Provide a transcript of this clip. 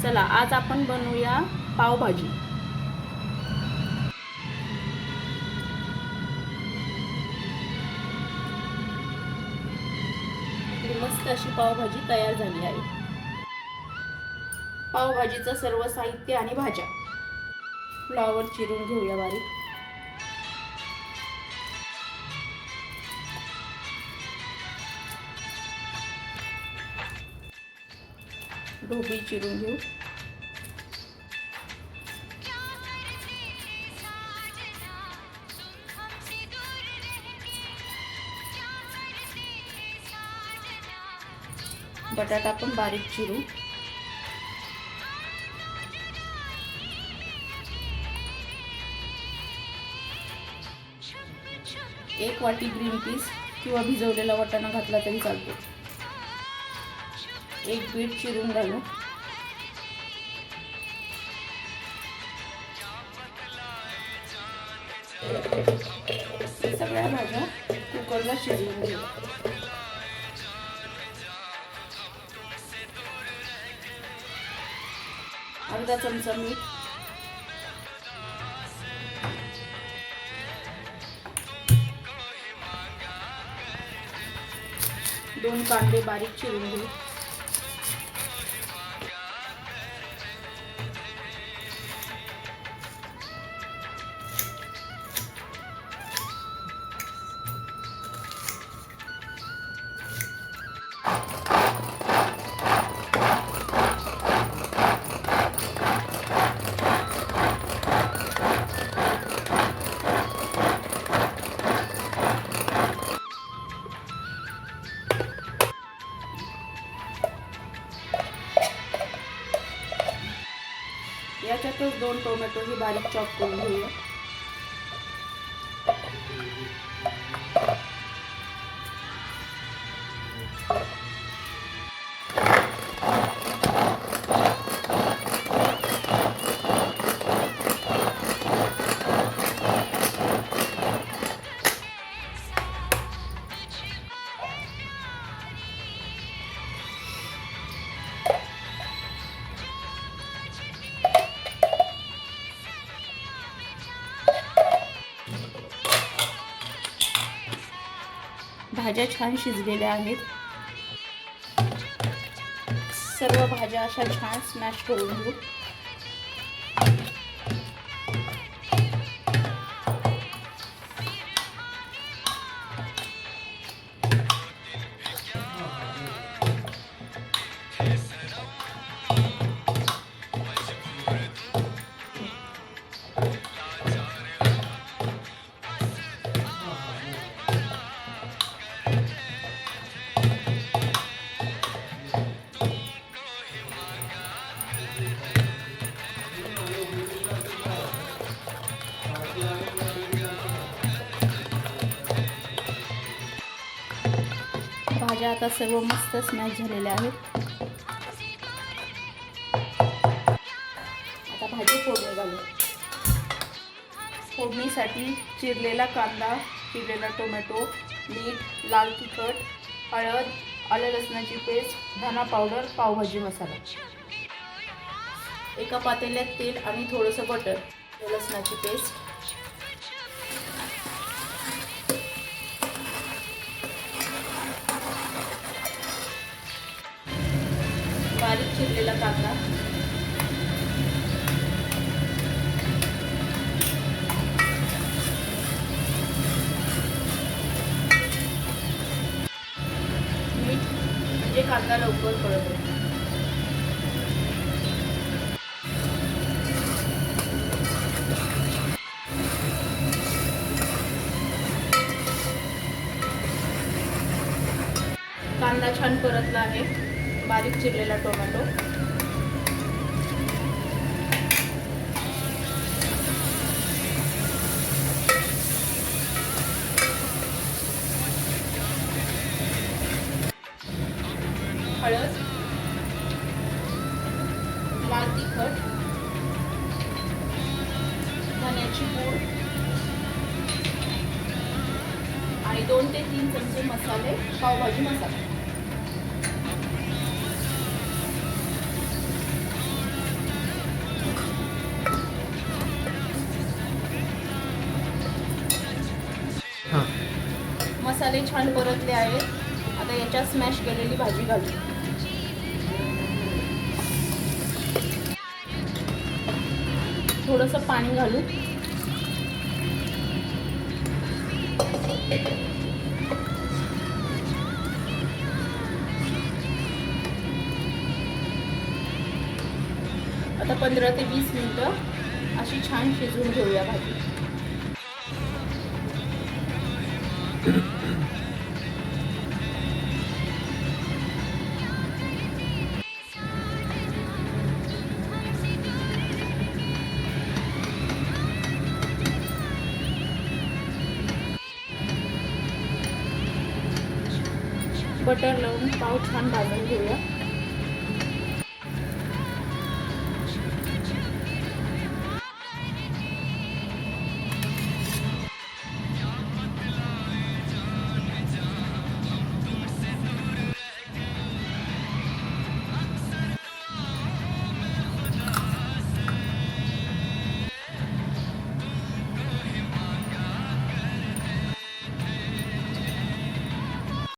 चला आज आपण बनवूया पावभाजी। मस्त अशी पावभाजी तयार झाली आहे। पावभाजीचं सर्व साहित्य आणि भाज्या। फ्लॉवर चिरून घेऊया बारीक। ढोबळी चिरून घेऊ। बटाटा पण बारीक चिरू। एक वाटी ग्रीन पीस किंवा भिजवलेला वाटाणा घातला तरी चालतो। एक बीट चिरून घालू। सगळ्या भाज्या कुकरला शिजवून घेऊ। अर्धा चमचा मीठ, दोन कांदे बारीक चिरून घेऊ। याच्यातच दोन टोमॅटो ही बारीक चॉप करून घेऊया। भाज्या छान शिजलेल्या आहेत। सर्व भाज्या अशा छान स्मॅश करून घेऊ। भाज्या आता सर्व मस्त स्मॅश झालेल्या आहेत। आता भाजी फोडणी घालू। फोडणीसाठी चिरलेला कांदा, चिरलेला टोमॅटो, मीठ, लाल तिखट, हळद, आलं लसणाची पेस्ट, धना पावडर, पावभाजी मसाला। एका पातेल्यात तेल आणि थोडंसं बटर, लसणाची पेस्ट, बारीक चिरलेला कांदा, मीठ म्हणजे कांदा लवकर पळतो। कांदा छान परतला आहे। बारीक चिरलेला टोमॅटो, हळद, लाल तिखट, धन्याची पूड आणि 2 ते 3 चमचे मसाले, पावभाजी मसाला। मसाले छान परतले आहेत. आता याच्यात स्मॅश केलेली भाजी घालू. थोडंसं पाणी घालू. आता 15 ते 20 मिनिटं अशी छान शिजवून घेऊया भाजी. बटर लावून पाव छान भाजून घेऊया.